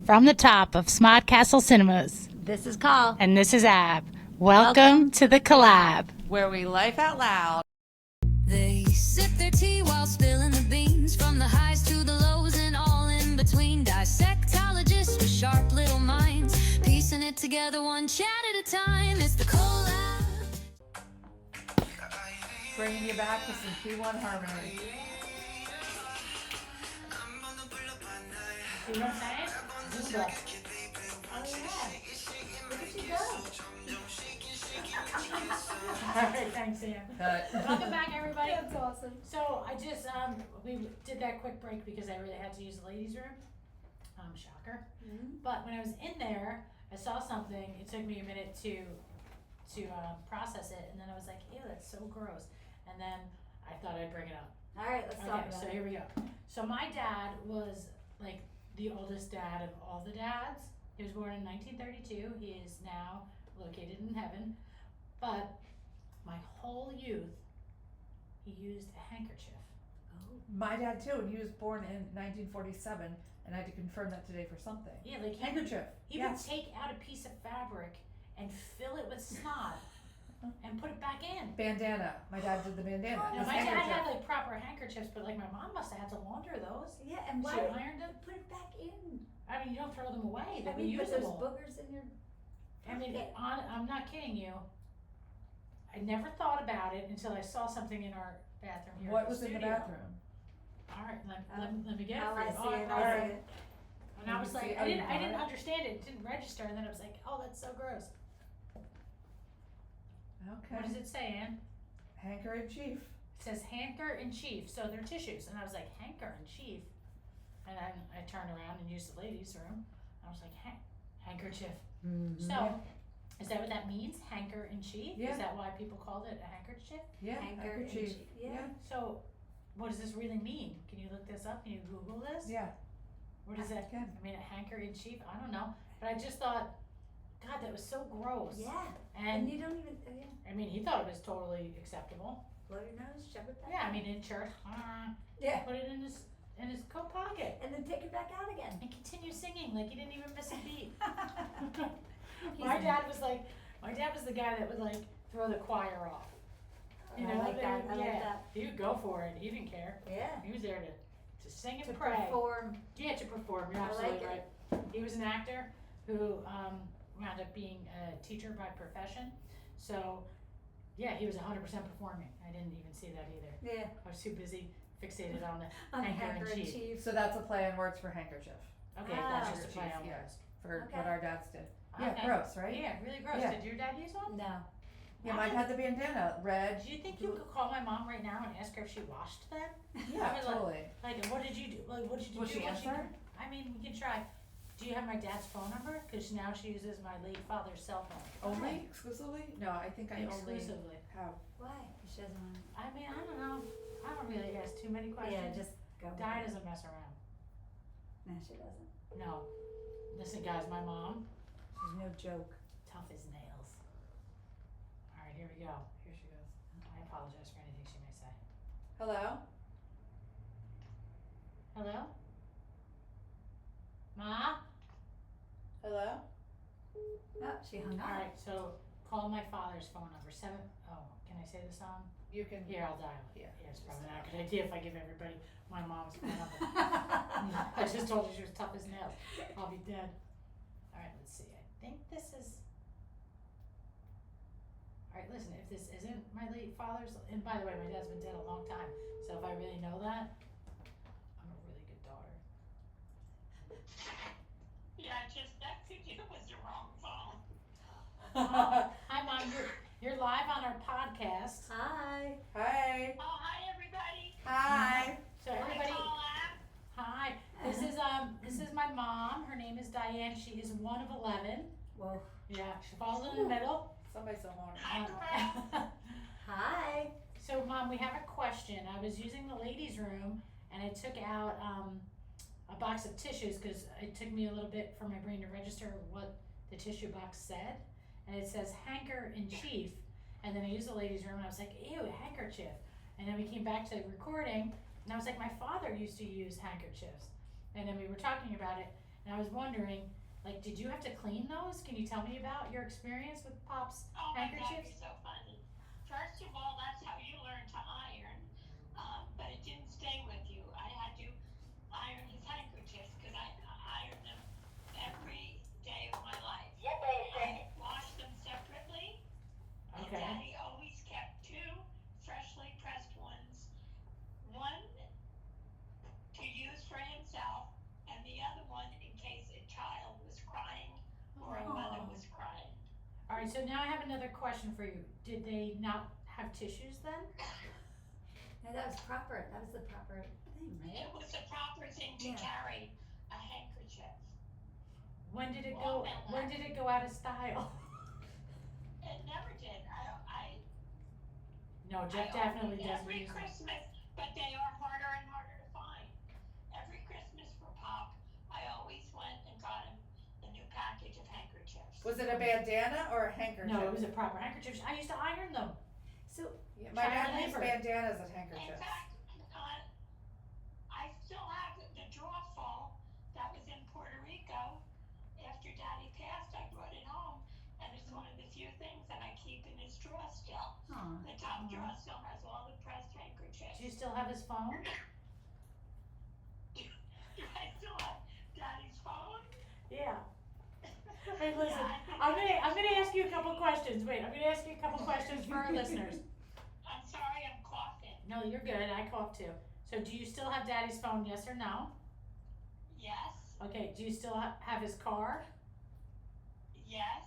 From the top of Smart Castle Cinemas. This is Call. And this is Ab. Welcome to the collab. Where we laugh out loud. They sip their tea while spilling the beans, from the highs to the lows and all in between. Dissectologists with sharp little minds, piecing it together one chat at a time. It's the collab. Bringing you back with some P1 harmony. You know what I'm saying? Zumba. Oh, yeah. Look at you go. All right, thanks, Sam. Welcome back, everybody. That's awesome. So I just, we did that quick break because I really had to use the ladies' room. Shocker. Mm-hmm. But when I was in there, I saw something. It took me a minute to process it, and then I was like, ew, that's so gross. And then I thought I'd bring it up. All right, let's talk Okay, about so it. here we go. So my dad was like the oldest dad of all the dads. He was born in 1932. He is now located in heaven. But my whole youth, he used a handkerchief. My dad too, and he was born in 1947, and I had to confirm that today for something. Yeah, like Handkerchief. He would take out a piece of fabric and fill it with snot and put it back in. Bandana. My dad did the bandana. Now, His my dad handkerchief. had like proper handkerchiefs, but like my mom must have had to launder those. Yeah, and She why ironed them. put it back in? I mean, you don't throw them away. They're I mean, but there's reusable. boogers in your. I mean, pocket. I'm not kidding you. I never thought about it until I saw something in our bathroom here. What at was in the studio. bathroom? All right, let me get it Oh, for I you. see it. all I right. see it. And I was Let me like, see. Oh, I you didn't got it? understand it. It didn't register, and then I was like, oh, that's so gross. Okay. What does it say, Ann? Hanker in chief. It says hanker and chief, so they're tissues. And I was like, hanker and chief. And then I turned around and used the ladies' room. I was like, handkerchief. Mm-hmm. So, is that what that means? Hanker and chief? Yeah. Is that why people called it a handkerchief? Yeah, Hanker and handkerchief. chief. Yeah. So, what does this really mean? Can you look this up? Can you Google this? Yeah. What is that? Can. I mean, a hanker in chief? I don't know. But I just thought, God, that was so gross. Yeah. And, And you don't even. Yeah. I mean, he thought it was totally acceptable. Blow your nose, shove it back. Yeah, I mean, in church, Yeah. put it in his coat pocket. And then take it back out again. And continue singing like he didn't even miss a beat. He's my a- dad was the guy that would like throw the choir off. You know, I like that. I yeah, like that. he would go for it. He didn't care. Yeah. He was there to sing and To pray. perform. Yeah, to perform. You're I absolutely like right. it. He was an actor who wound up being a teacher by profession. So, yeah, he was 100% performing. I didn't even see that either. Yeah. I was too busy fixated on the On the hanker hanker and and chief. chief. So that's a play on words for handkerchief. Okay, Ah. that's just a play on Yeah. words. For Okay. what our dads did. Yeah, Okay. gross, right? Yeah, really gross. Yeah. Did your dad use one? No. Yeah, mine had the bandana. Red. Do you think you could call my mom right now and ask her if she washed them? Yeah, I was totally. Like, what did you do? Like, what did you Will do? she when answer? I mean, we can try. Do you have my dad's phone number? Because now she uses my late father's cell phone. Only? Exclusively? No, I think I only Exclusively. have. Why? She doesn't want. I mean, I don't know. I don't really ask too many questions. Yeah, just go. with Di it. doesn't mess around. No, she doesn't. No. Listen, guys, my mom, She's no joke. tough as nails. All right, here we go. Here she goes. I apologize for anything she may say. Hello? Hello? Ma? Hello? Oh, she hung All up. right, so call my father's phone number, can I say this on? You can. Here, I'll dial it. Yeah. It's probably not a good idea if I give everybody my mom's phone number. I just told you she was tough as nails. I'll be dead. All right, let's see. I think this is. All right, listen. If this isn't my late father's, and by the way, my dad's been dead a long time. So if I really know that, I'm a really good daughter. Yeah, I just texted you. It was your wrong phone. Hi, Mom. You're live on our podcast. Hi. Hi. Oh, hi, everybody. Hi. So everybody. Hi, Paula. Hi. This is my mom. Her name is Diane. She is one of 11. Whoa. Yeah, she falls in the middle. Somebody's so horny. Hi, Greg. Hi. So, Mom, we have a question. I was using the ladies' room, and I took out a box of tissues because it took me a little bit for my brain to register what the tissue box said. And it says hanker in chief. And then I used the ladies' room, and I was like, ew, a handkerchief. And then we came back to the recording, and I was like, my father used to use handkerchiefs. And then we were talking about it, And I was wondering, like, did you have to clean those? Can you tell me about your experience with Pop's Oh my God, handkerchiefs? you're so funny. First of all, that's how you learn to iron, but it didn't stay with you. I had to iron his handkerchiefs because I ironed them every day of my life. I washed them separately, and Okay. Daddy always kept two freshly pressed ones, one to use for himself, and the other one in case a child was crying or a mother was crying. Alright, so now I have another question for you. Did they not have tissues then? No, that was proper. That was the proper thing, right? It was the proper thing to Yeah. carry a handkerchief. When did it Well, go, then, when did it go out of style? It never did. No, Jeff I definitely doesn't every use them. Christmas, but they are harder and harder to find. Every Christmas for Pop, I always went and got him a new package of handkerchiefs. Was it a bandana or a handkerchief? No, it was a proper handkerchief. I used to iron them. So, Yeah, my dad Child used labor. bandanas as In handkerchiefs. fact, I still have the drawer full that was in Puerto Rico. After Daddy passed, I brought it home, and it's one of the few things that I keep in his drawer still. aw. The top drawer still has all the pressed handkerchiefs. Do you still have his phone? Do I still have Daddy's phone? Yeah. Hey, listen, Yeah, I'm gonna ask you a couple questions. Wait, I'm gonna ask you a couple questions for our listeners. I'm sorry, I'm coughing. No, you're good. I cough too. So, do you still have Daddy's phone? Yes or no? Yes, Okay. Do you still have his car? yes.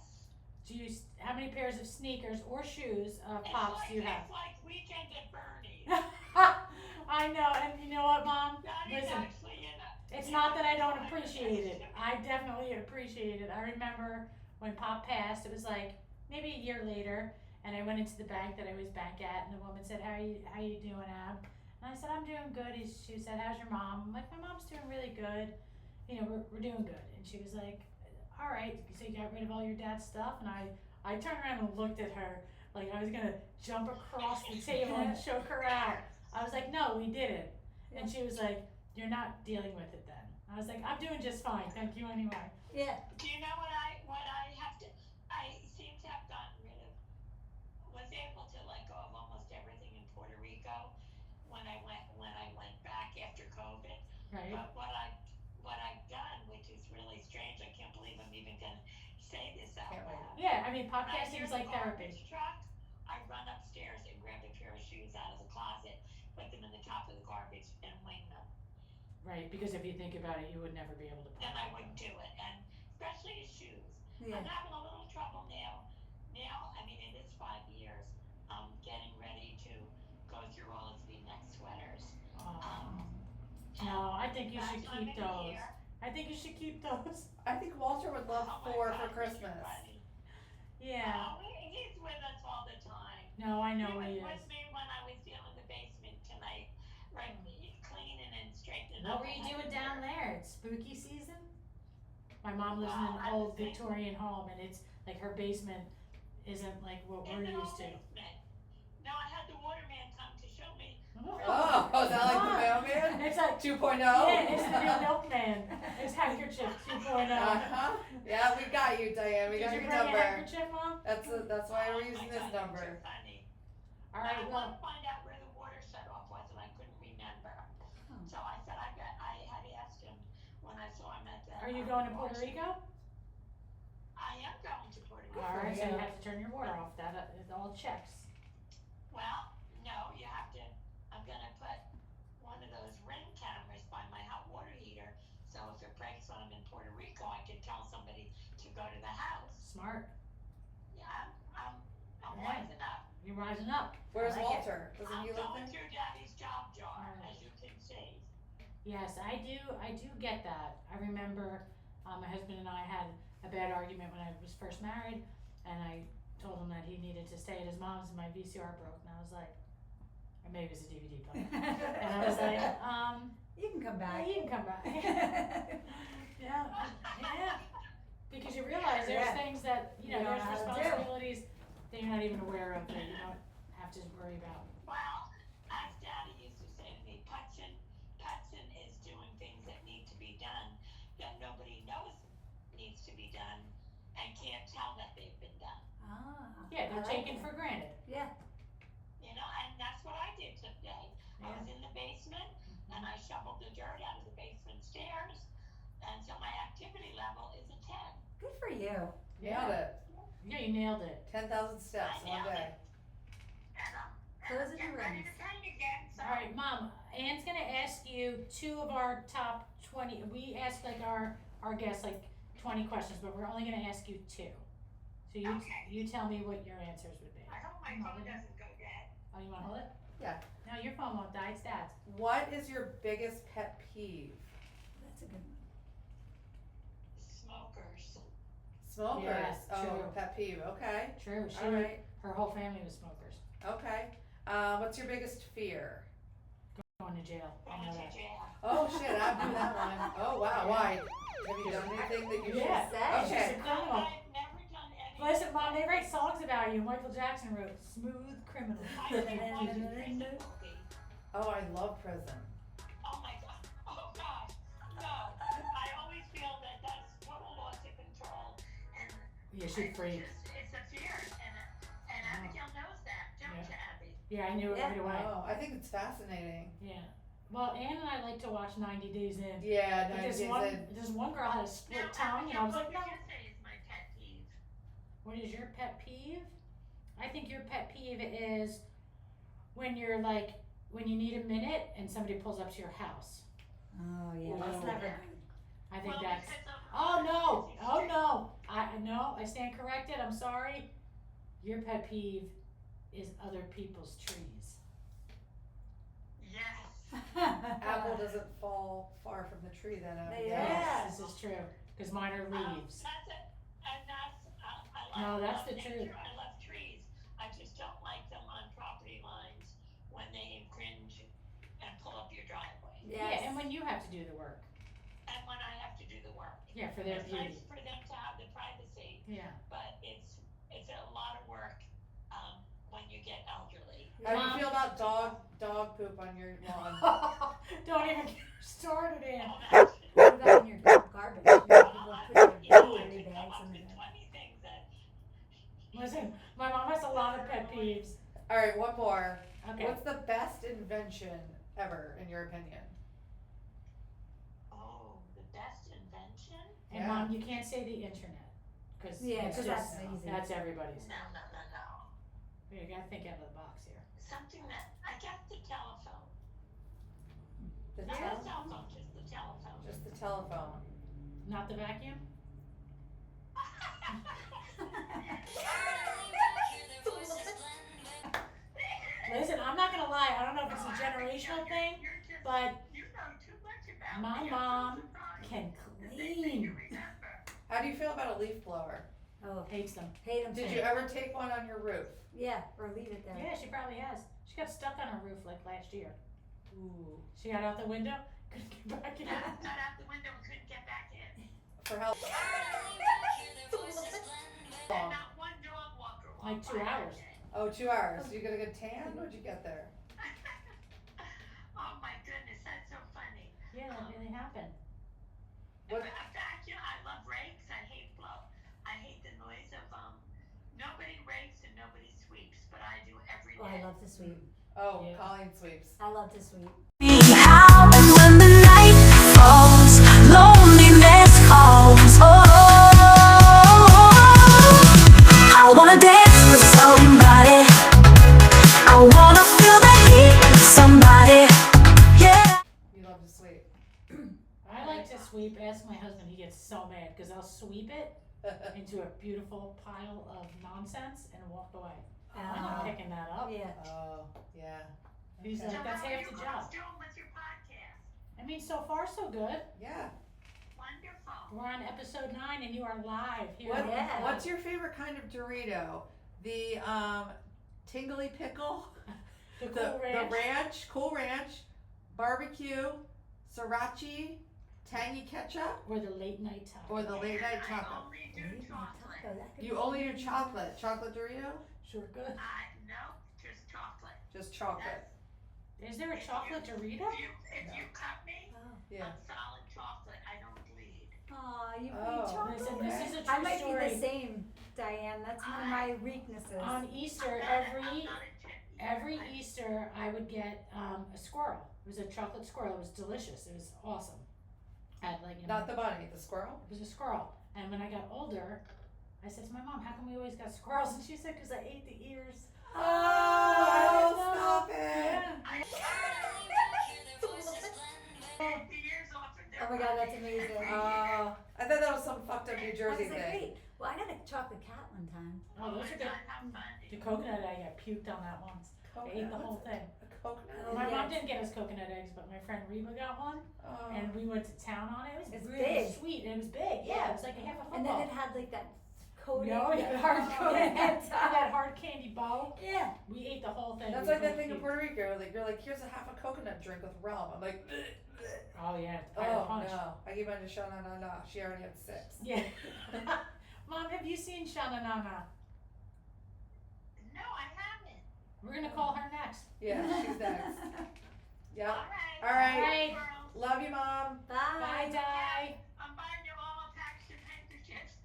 Do you? How many pairs of sneakers or shoes, Pops, do you have? It's like Weekend at Bernie's. I know, and you know what, Mom? Daddy's Listen, actually in a. it's not that I don't appreciate it. I definitely appreciate it. I remember when Pop passed, it was like maybe a year later, and I went into the bank that I always bank at, and the woman said, how you doing, Ab? And I said, I'm doing good. She said, how's your mom? I'm like, my mom's doing really good. You know, we're doing good. And she was like, all right, so you got rid of all your dad's stuff? And I turned around and looked at her like I was gonna jump across the table and choke her out. I was like, no, we didn't. And she was like, you're not dealing with it then. I was like, I'm doing just fine, thank you anyway. Yeah. Do you know what I have to, I seem to have gotten rid of, was able to let go of almost everything in Puerto Rico when I went back after COVID. Right? But what I've done, which is really strange, I can't believe I'm even gonna say this out Can't wait. loud. Yeah, I mean, When I podcasting hear is the like therapy. garbage truck, I run upstairs and grab a pair of shoes out of the closet, put them in the top of the garbage and wing them. Right, because if you think about it, you would never be able to Then I wouldn't do it, and especially his shoes. Yeah. I'm having a little trouble now. Now, I mean, it is 5 years. I'm getting ready to go through all his V-neck sweaters. No, I think you should Last time keep in those. here, I think you should keep those. I think Walter would love oh my 4 God, for Christmas. you're funny. Yeah. Oh, he's with us all the time. No, I know He he was is. with me when I was down in the basement tonight, right, cleaning and straightening What up. were you the doing head down there. there? It's spooky season? My mom lives in Well, an I old was thinking- Victorian home, and it's like her basement isn't like what In we're the used to. basement. No, I had the waterman come to show me. Oh, is that like the mailman? It's like 2.0? yeah, it's the new milkman. It's handkerchief 2.0. Uh-huh. Yeah, we got you, Diane. We Did got you your bring a number. handkerchief, Mom? That's why Oh we're my using God, this you're number. too funny. All I right, want well, to find out where the water shut off was, and I couldn't remember. Oh. So I said I had asked him when I saw him at the. are you going to Puerto Rico? I am going to Puerto Rico. All right, so you Yeah. have to turn your water off. That it all checks. Well, no, you have to. I'm gonna put one of those Ring cameras by my hot water heater, so if it breaks when I'm in Puerto Rico, I can tell somebody to go to the house. Smart. Yeah, I'm Yeah. wising up. You're rising up. Where's I like it. Walter? Doesn't I'm he live going there? through Daddy's job jar, Alright. as you can see. Yes, I do get that. I remember my husband and I had a bad argument when I was first married, and I told him that he needed to stay at his mom's and my VCR broke, and I was like, or maybe it was a DVD player, and I was like, You can come yeah, back. you can come back. Yeah, yeah, because you realize there's Yeah. things that, you know, You don't there's know how to do. responsibilities that you're not even aware of that you don't have to worry about. Well, as Daddy used to say to me, Putson is doing things that need to be done that nobody they're like taken that. for granted. Yeah. You know, and that's what I did today. I was in the basement and I shoveled the dirt out of the basement stairs, and so my activity level is a 10. Good for you. Nailed it. Yeah, you nailed it. 10,000 steps I one nailed day. it. And Closing getting your ready rings. to paint again. So. All right, Mom. Anne's gonna ask you 2 of our top 20. We ask like our guests like 20 questions, but we're only gonna ask you 2. So you tell me what your answers would be. I hope my phone doesn't go dead. Oh, you wanna hold it? Yeah. No, your phone won't die. It's Dad's. What is your biggest pet peeve? That's a good one. Smokers. Smokers. Yeah, oh, true. pet peeve. Okay. True. She. All right. Her whole family was smokers. Okay. What's your biggest fear? Going to jail. I Going know to that. jail. Oh shit, I knew that one. Oh wow, why? Have you done anything that you Yeah. should? Say. She's Okay. a criminal. I've never done anything. Listen, Mom, they write songs about you. Michael Jackson wrote "Smooth Criminal." I think one is a prison movie. Oh, I love prison. Oh my god. Oh gosh. No. I always feel that that's total loss of control. And Yeah, she's free. it's a fear. And Abigail knows that, don't you, Abby? Yeah, I knew it Yeah. right away. Oh, I think it's fascinating. Yeah. Well, Ann and I like to watch 90 Days In. Yeah, But 90 days in. this one girl had a split tongue, and I was like, no. What would you say is my pet peeve? What is your pet peeve? I think your pet peeve is when you're like, when you need a minute and somebody pulls up to your house. Oh yeah, Ooh. that's never good. I think Well, that's. because of Oh no! busy Oh street. no! I stand corrected. I'm sorry. Your pet peeve is other people's trees. Yes. Apple doesn't fall far from the tree then. Abigail. Yeah. Yes, this is true. Because mine are leaves. That's it. And that's, I No, love, that's love the truth. nature. I love trees. I just don't like them on property lines when they infringe and pull up your driveway. Yes. Yeah, and when you have to do the work. And when I have to do the work. Yeah, for their It's beauty. nice for them to have the privacy, Yeah. but it's a lot of work when you get elderly. How do Mom. you feel about dog poop on your lawn? Don't even get started in. Oh, that's, What about in your garbage? You know, people put their you know, I dirty could come bags up in with there. 20 things that. Listen, my mom has a lot of pet peeves. All right, one more. Okay. What's the best invention ever, in your opinion? Oh, the best invention? And Yeah. Mom, you can't say the internet. Cause Yeah, it's 'cause just, that's easy. that's everybody's. No. You gotta think out of the box here. Something that, I guess the telephone. The Not tel- the cell phone, just the telephone. Just the telephone. Not the vacuum? Listen, I'm not gonna lie, I don't know if it's a generational thing, but You know too much about my me. mom can clean. How do you feel about a leaf blower? Oh, Hates them. hate them Did too. you ever take one on your roof? Yeah, or leave it there. Yeah, she probably has. She got stuck on her roof like last year. Ooh. She got out the window, couldn't get back in. Got out the window and couldn't get back in. For how And long? not one dog walker Like walked 2 by that hours. day. Oh, 2 hours. You got a good tan? What'd you get there? Oh my goodness, that's so funny. Yeah, that really happened. What- In fact, you know, I love rakes. I hate blow. I hate the noise of nobody rakes and nobody sweeps, but I do every Oh, I day. love to sweep. Oh, Yeah. Colleen sweeps. I love to sweep. Howling when the night falls, loneliness calls. Oh, I wanna dance with somebody. I wanna feel the heat with somebody. Yeah. You love to sweep. I like to sweep. Ask my husband, he gets so mad because I'll sweep it into a beautiful pile of nonsense and walk away. I'm not picking that up. Yeah. Oh, yeah. He's Okay. like, that's how are half you the girls job. doing with your podcast? I mean, so far so good. Yeah. Wonderful. We're on episode 9 and you are live here. What, on the Yeah. pod. What's your favorite kind of Dorito? The tingly pickle, the cool ranch? Cool Ranch, barbecue, sriracha, tangy ketchup, Or the late night taco? or the late night I chocolate? only do Late night chocolate. taco, that could You be only do good. chocolate. Chocolate Dorito? Sure good. No, just chocolate. Just chocolate. Is there a chocolate Dorito? If you cut me, Oh, Yeah. I'm solid chocolate. I don't bleed. Aw, you Oh. eat chocolate. Listen, this is a I true might story. be the same Diane. That's one of my weaknesses. On Easter, every Easter, I would get a squirrel. It was a chocolate squirrel. It was delicious. It was awesome. I had Not the bunny, the squirrel? It was a squirrel. And when I got older, I said to my mom, how come we always got squirrels? And she said, because I ate the ears. Oh, stop it. Yeah. Oh my god, that's amazing. I thought that was some fucked up New I Jersey was like, thing. wait. Well, I got a chocolate cat one time. Oh, those are good. The coconut egg, I puked on that once. I ate the whole thing. A coconut? Oh, My mom yes. didn't get us coconut eggs, but my friend Reba got one, Oh. and we went to town on it. It was It's really big. sweet, and it was big. Yeah, it was like a half a football. And then it had like that coating. No, it had hard Oh, coating. yeah. And that hard candy bow. Yeah. We ate the whole thing. That's We like that both thing in ate- Puerto Rico. Like you're like, here's a half a coconut drink with rum. I'm like, Oh yeah, the fire oh punch. no. I gave mine to Shana na na. She already had 6. Yeah. Mom, have you seen Shana Nana? No, I haven't. We're gonna call her next. Yeah, she's next. Yep. All right. All right. Right. Girls, Love you, Mom. Bye, Bye. Di. I'm buying you all packs of handkerchiefs.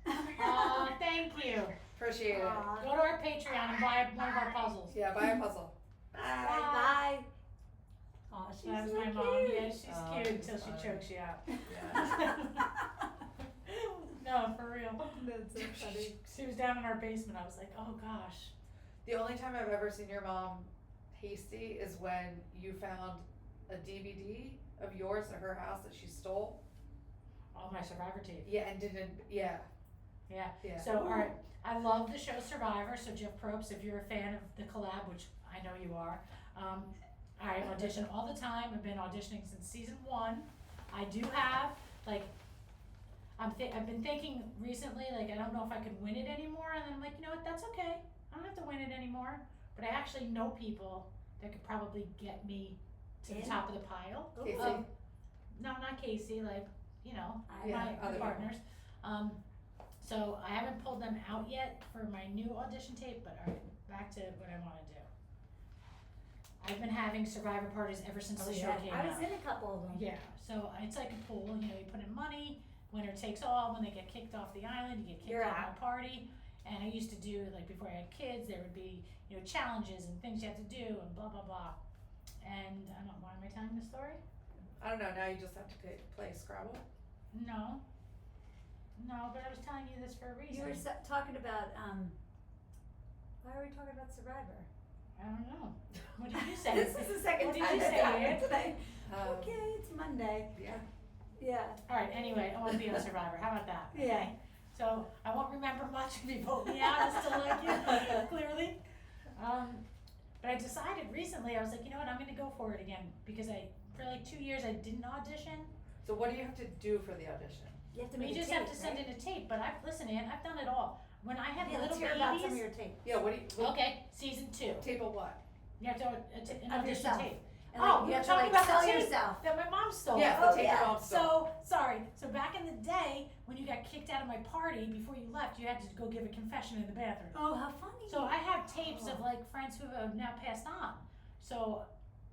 Oh, thank you. Appreciate it. Aw. Go to our Patreon and buy one of our puzzles. Yeah, buy a puzzle. Bye. Bye. Aw, she's That's so my mom. cute. Yeah, she's Oh, cute that's until she funny. chokes you out. Yeah. No, for real. That's so funny. She was down in our basement. I was like, oh gosh. The only time I've ever seen your mom hasty is when you found a DVD of yours at her house that she stole. All my Survivor tape. Yeah, and didn't. Yeah. Yeah. Yeah. So, all right. I love the show Survivor. So, Jeff Probst, if you're a fan of the collab, which I know you are, I audition all the time. I've been auditioning since season 1. I do have, like, I've been thinking recently, like, I don't know if I could win it anymore. And then I'm like, you know what? That's okay. I don't have to win it anymore. But I actually know people that could probably get me to the In? top of the pile. Casey? No, not Casey, like, you know, Yeah, my other partners. So I haven't pulled them out yet for my new audition tape, but all right, back to what I wanna do. I've been having Survivor parties ever since the show came I out. was in a couple of them. Yeah, so it's like a pool, you know, you put in money, winner takes all, when they get kicked off the island, you get kicked You're out out. of my party. And I used to do, like, before I had kids, there would be, you know, challenges and things you had to do and blah, blah, blah. And I don't, why am I telling this story? I don't know. Now you just have to play Scrabble. No. No, but I was telling you this for a reason. You were talking about, why are we talking about Survivor? I don't know. What did you say? This is the second What did time you I've say, gotten Ann? it today. Um, Okay, it's Monday. Yeah. Yeah. Alright, anyway, I wanna be on Survivor. How about that? Yeah. Okay? So, I won't remember much if you vote me out. I still like you, clearly. But I decided recently, I was like, you know what, I'm gonna go for it again. Because for like 2 years, I didn't audition. So what do you have to do for the audition? You have to We make just a tape, have to send right? in a tape, but listen, Ann, I've done it all. When I had Yeah, let's little hear about some of babies. your tape. Yeah. What do you? Okay, season 2. Tape of what? You have to, an Of audition yourself. tape. And Oh, like, we you were have to talking like about the sell tape yourself. that my mom stole. Yeah, Oh, the tape yeah. of all stuff. So, sorry, so back in the day, when you got kicked out of my party, before you left, you had to go give a confession in the bathroom. Oh, how funny. So I have tapes of like friends who have now passed on. So,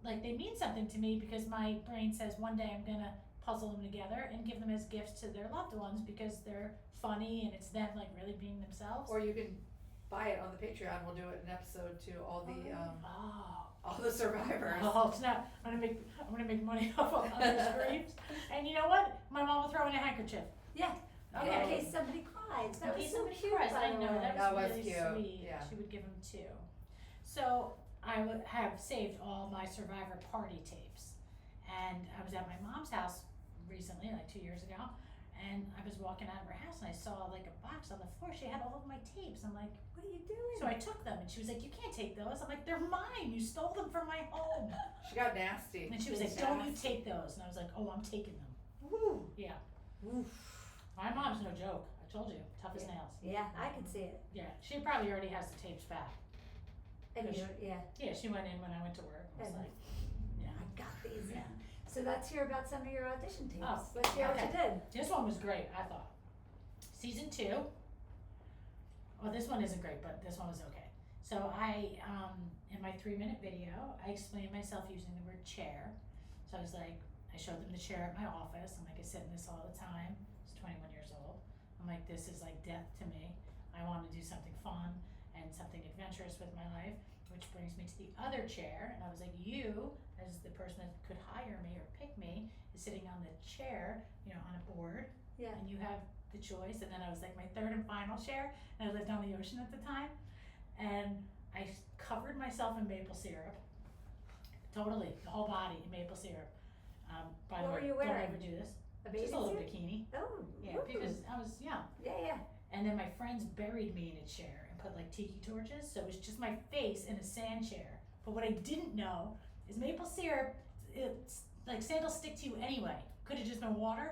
like, they mean something to me because my brain says one day I'm gonna puzzle them together and give them as gifts to their loved ones because they're funny and it's them like really being themselves. Or you can buy it on the Patreon. We'll do it an episode to all the all the survivors. Oh, snap! I'm gonna make money off of other screams. And you know what? My mom will throw in a handkerchief. Yeah. Okay. In case somebody cries. That In was case so somebody cute, cries, by I the know way. that was was really cute, sweet. yeah. She would give them 2. So I would have saved all my Survivor party tapes, and I was at my mom's house recently, like 2 years ago, and I was walking out of her house and I saw like a box on the floor. She had all of my tapes. I'm like, What are you doing? so I took them, and she was like, you can't take those. I'm like, they're mine. You stole them from my home. She got nasty. And she was like, don't you take those. And I was like, oh, I'm taking them. Woo. Yeah. Oof. My mom's no joke. I told you, tough as nails. Yeah, I can see it. Yeah, she probably already has the tapes back. And Yes. you, yeah. Yeah, she went in when I went to work. I was And- like, yeah. I got these in. So let's hear about some of your audition tapes. Oh, Let's hear what okay. you did. This one was great, I thought. Season 2. Well, this one isn't great, but this one was okay. So I, in my 3-minute video, I explained myself using the word chair. So I was like, I showed them the chair at my office. I'm like, I sit in this all the time. I was 21 years old. I'm like, this is like death to me. I wanted to do something fun and something adventurous with my life, which brings me to the other chair. And I was like, you, as the person that could hire me or pick me, is sitting on the chair, on a board, Yeah. and you have the choice. And then I was like my third and final chair, and I lived on the ocean at the time, and I covered myself in maple syrup, totally, the whole body in maple syrup. By the What way, were you don't wearing? ever do this. A Just bathing a little suit? bikini. Oh. Yeah, woo. because I was young. Yeah. And then my friends buried me in a chair and put like tiki torches, so it was just my face in a sand chair. But what I didn't know is maple syrup, it's like sand will stick to you anyway. Could have just been water,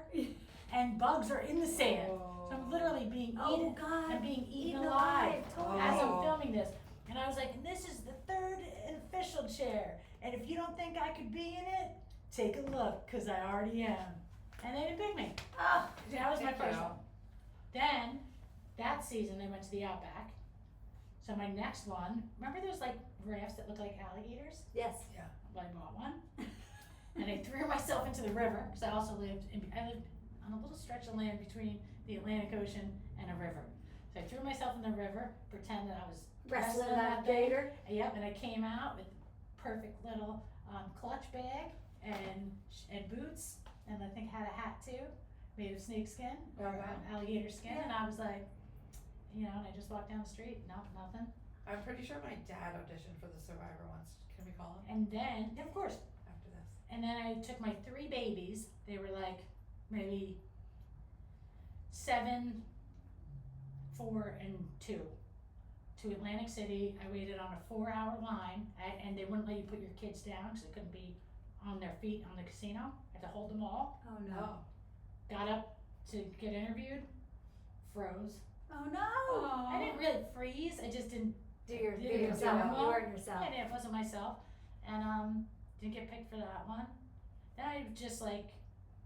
and bugs are in the sand. So I'm literally being Oh eaten. God. I'm being eaten Eaten alive totally. as I'm filming this. And I was like, and this is the third and official chair. And if you don't think I could be in it, take a look, cause I already am. And they didn't pick me. Oh. That was my Thank first you. one. Then, that season, they went to the Outback. So my next one, remember those like rafts that look like alligators? Yes. Well, I bought one. And I threw myself into the river, because I also lived on a little stretch of land between the Atlantic Ocean and a river. So I threw myself in the river, pretend that I was Wrestling wrestling that thing. gator. Yep, and I came out with perfect little clutch bag and boots, and I think had a hat too, made of snake skin or alligator skin, and I was like, and I just walked down the street, nothing. I'm pretty sure my dad auditioned for the Survivor once. Can we call him And then, of course, after this? and then I took my 3 babies, they were like maybe 7, 4, and 2, to Atlantic City. I waited on a 4-hour line, and they wouldn't let you put your kids down because they couldn't be on their feet on the casino. I had to hold them all. Oh no. Got up to get interviewed, froze. Oh no. I didn't really freeze, I just didn't, Do Didn't yourself. do it You well. weren't yourself. and it wasn't myself, and didn't get picked for that one. Then I just like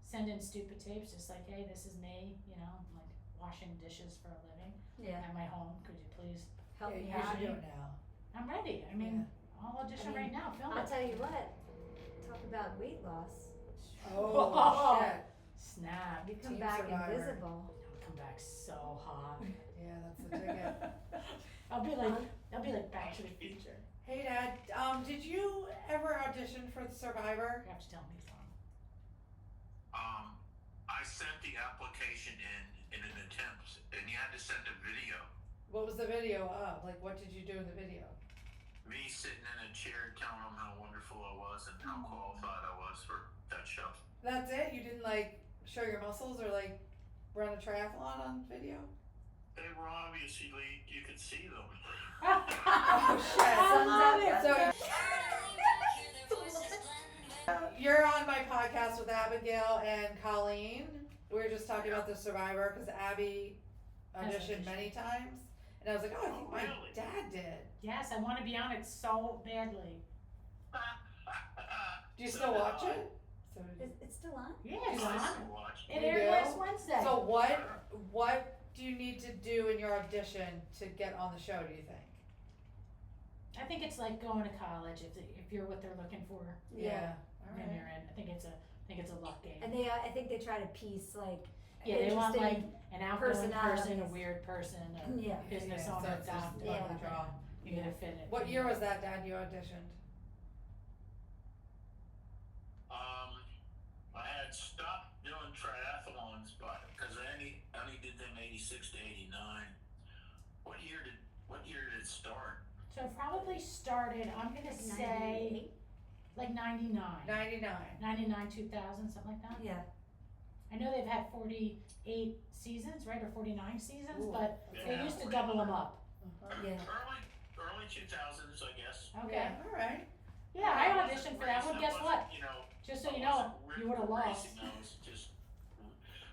send in stupid tapes, just like, hey, this is me, like washing dishes for a living Yeah. at my home, could you please Help Yeah, me you out. should do it now. I'm ready. I mean, I'll audition right now. Film I'll it. tell you what. Talk about weight loss. Oh shit. Snap. You come Team back Survivor. invisible. I'll come back so hot. Yeah, that's the ticket. I'll be like Back to the Future. Hey Dad, did you ever audition for the Survivor? You have to tell me something. I sent the application in an attempt, and you had to send a video. What was the video of? Like, what did you do in the video? Me sitting in a chair telling them how wonderful I was and how qualified I was for that show. That's it? You didn't like show your muscles or like run a triathlon on video? They were obviously, you could see them. Oh shit. I love it. So you're on my podcast with Abigail and Colleen. We were just talking about the Survivor because Abby auditioned many times. And I was like, oh, I think my Really? dad did. Yes, I want to be on it so badly. Do you So still did watch I. it? So, Is it still on? Yeah, I it's still on. watch It You aired do? last Wednesday. so what do you need to do in your audition to get on the show, do you think? I think it's like going to college if you're what they're looking for. All When right. you're in, I think it's a luck game. And I think they try to piece like. Yeah, they want like interesting- an outgoing person, a personalities. weird person, a Yeah. business Yeah, owner, so it's just doctor. luck of the Yeah. draw. You gotta fit it. What year was that, Dad, you auditioned? I had stopped doing triathlons, but because I only did them 86 to 89. What year did it start? So it probably started, I'm gonna say, 98? like 99. 99. 99, 2000, something like that. Yeah. I know they've had 48 seasons, right, or 49 seasons, Ooh. but they Yeah, used to double them up. Yeah. Early 2000s, I guess. Okay. Yeah, all right. Yeah, I auditioned for that one, guess what? You know, Just so you know, you would've lost. I was just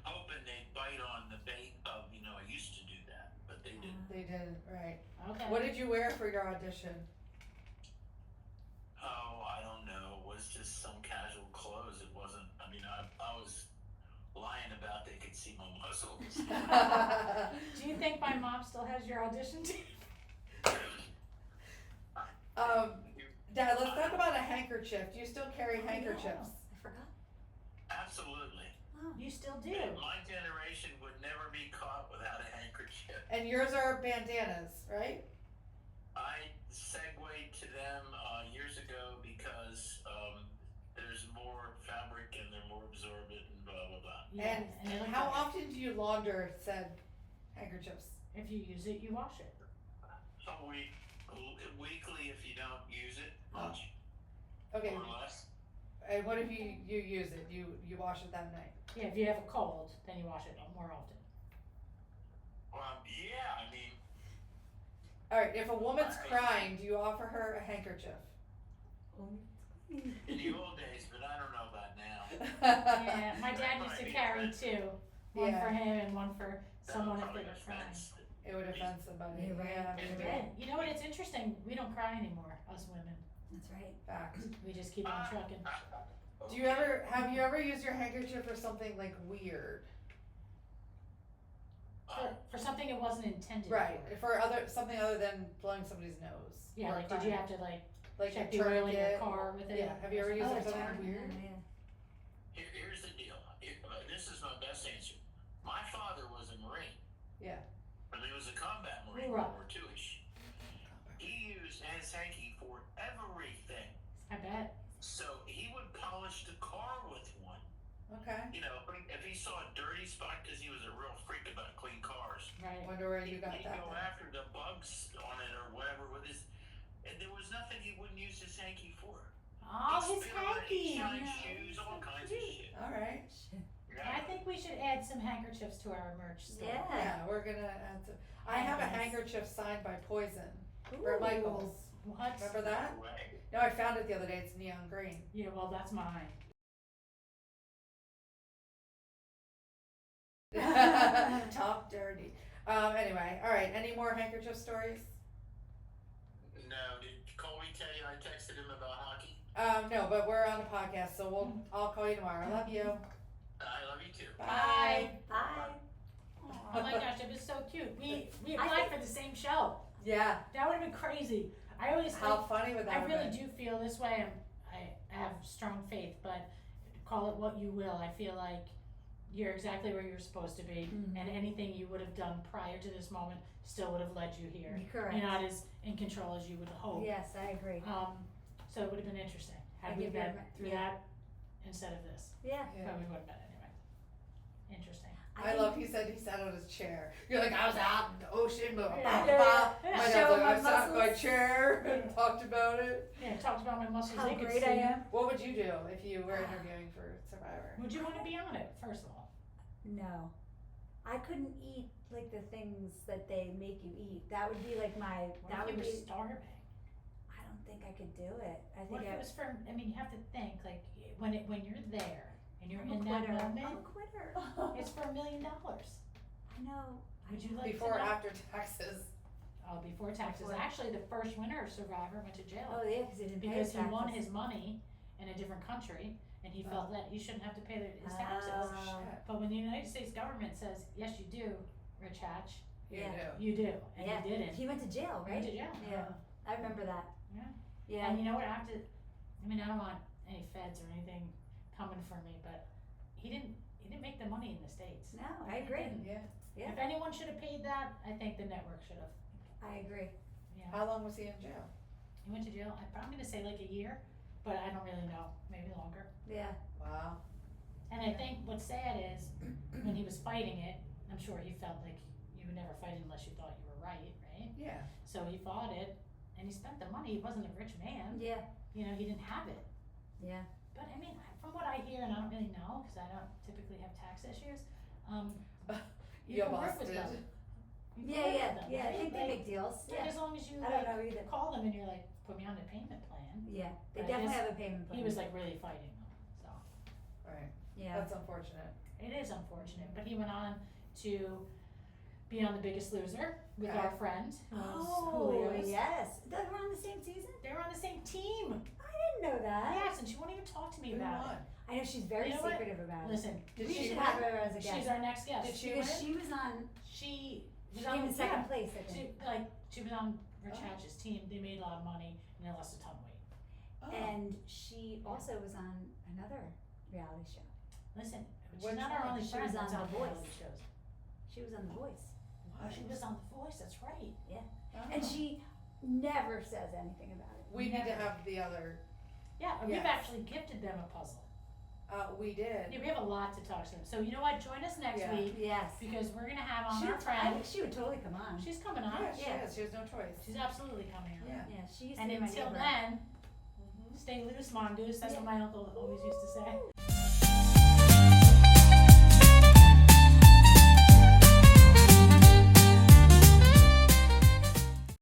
hoping they'd bite on the bait of, I used to do that, but they didn't. They didn't, right. Okay. What did you wear for your audition? Oh, I don't know. It was just some casual clothes. It wasn't, I was lying about they could see my muscles. Do you think my mom still has your audition tape? Dad, let's talk about a handkerchief. Do you still carry handkerchiefs? I forgot. Absolutely. Oh. You still do. My generation would never be caught without a handkerchief. And yours are bandanas, right? I segued to them years ago because there's more fabric and they're more absorbent and blah blah blah. Yeah, And they look how better. often do you launder said handkerchiefs? If you use it, you wash it. A week, weekly if you don't use it much Okay. or less. And what if you use it? You wash it that night? Yeah, if you have a cold, then you wash it more often. Yeah, I mean, All right. If a woman's Alright. crying, do you offer her a handkerchief? in the old days, but I don't know about now. Yeah, my dad used to carry two. One Yeah. for him and one for someone if they Probably were crying. offense. It would offend somebody. You're right. Yeah. You're maybe. right. You know what? It's interesting. We don't cry anymore, us women. That's right. Fact. We just keep on trucking. Do you ever have you ever used your handkerchief for something like weird? For something it wasn't intended Right. for. For something other than blowing somebody's nose. Yeah, or like did you crying. have to like like check a the oil in your tourniquet? car with it? Yeah. Have you ever used Oh, it for it's something hard. weird? Yeah. Here's the deal. This is my best answer. My father was a Marine. Yeah. But he was a combat Marine, Hoorah. World War II-ish. He used his hanky for everything. I bet. So he would polish the car with one. Okay. You know, if he saw a dirty spot, because he was a real freak about clean cars, Right. Wonder where you got he'd that. go then. after the bugs on it or whatever with his. And there was nothing he wouldn't use his hanky for. Oh, He his spit on it, he hanky. shined shoes, all kinds of shit. All right. I think we should add some handkerchiefs to our merch store. Yeah. Yeah, we're gonna add some. I have a Hankies. handkerchief signed by Poison for Ooh. Michaels. What? Remember that? No way. No, I found it the other day. It's neon green. Yeah, well, that's mine. Top dirty. Anyway, all right. Any more handkerchief stories? No, did Colby tell you I texted him about hockey? No, but we're on a podcast, so I'll call you tomorrow. Love you. I love you too. Bye. Bye. Oh my gosh, it was so cute. We I applied think- for the same show. Yeah. That would have been crazy. I always How think, funny would that I have really been? do feel this way. I have strong faith, but call it what you will. I feel like you're exactly where you're supposed to be, Mhm. and anything you would have done prior to this moment still would have led you here. You're correct. You're not as in control as you would hope. Yes, I agree. So it would have been interesting I had we give you a been ma- through yeah. that instead of this. Yeah. Yeah. But we would have been anyway. Interesting. I love he said he sat on his chair. You're like, I was out in the ocean, blah, blah, Yeah. blah, blah. Yeah. My dad's Showing like, my I sat in my muscles. chair and talked about it. Yeah, talked about my muscles. How they could great see. I am. What would you do if you were interviewing for Survivor? Would you want to be on it, first of all? No. I couldn't eat like the things that they make you eat. That would be like my, What that if would you were be, starving? I don't think I could do it. I What think if it was for, I mean, you have to think, like, when you're there and you're I'm a in that quitter. moment, I'm a quitter. it's for $1 million. I know. Would you like Before or to know? after taxes? Oh, before taxes. Before. Actually, the first winner of Survivor went to jail. Oh yeah, because he didn't pay Because his he won taxes. his money in a different country, and he felt that he shouldn't have to pay his taxes. Oh. Shit. But when the United States government says, yes, you do, Rich Hatch, You Yeah. do. you do, and Yeah. you didn't. He went to jail, He right? went to jail. Yeah. I remember that. Yeah. Yeah. And you know what? I don't want any feds or anything coming for me, but he didn't make the money in the States. No, I agree. didn't. Yeah. Yeah. If anyone should have paid that, I think the network should have. I agree. Yeah. How long was he in jail? He went to jail. I'm gonna say like a year, but I don't really know. Maybe longer. Yeah. Wow. And I think what's sad is when he was fighting it, I'm sure he felt like you would never fight unless you thought you were right, right? Yeah. So he fought it, and he spent the money. He wasn't a rich man. Yeah. You know, he didn't have it. Yeah. But I mean, from what I hear, and I don't really know because I don't typically have tax issues. You Your can boss work with did. them. You can Yeah, work yeah, with them, yeah. I right? think they Like, make deals. like, Yeah. as long as you I don't like, know either. call them and you're like, put me on a payment plan. Yeah. They But definitely his- have a payment plan. He was like really fighting them. So Right. Yeah. That's unfortunate. it is unfortunate. But he went on to be on The Biggest Loser with Okay. our friend who owns Oh, Julio's. yes. They were on the same season? They were on the same team. I didn't know that. Yes, and she won't even talk to me Who about won? it. I know she's very You know what? secretive about it. Listen, Did We she should win? have her as a guest. she's our next guest. Did she because win? she was on, She was she on came in second yeah, place, I think. she was on Rich Oh. Hatch's team. They made a lot of money and they lost a ton of weight. Oh. And she also was on another reality show. Listen, she's Which not our one? only She friend was that's on on The reality Voice. shows. She was on The Voice. Oh, she was on The Voice, that's right. And she never says anything about it. We need to Never. have the other, Yeah, and we've Yes. actually gifted them a puzzle. we did. Yeah, we have a lot to talk to them. So you know what? Join us next Yeah. week Yes. because we're gonna have on She our would- I friend. think she would totally come on. She's coming on. Yeah, she Yeah. is, she has no choice. She's absolutely coming on. Yeah. Yeah, she used to And be my until neighbor. then, Mhm. stay loose, mongoose. That's Yeah. what my uncle always used to say.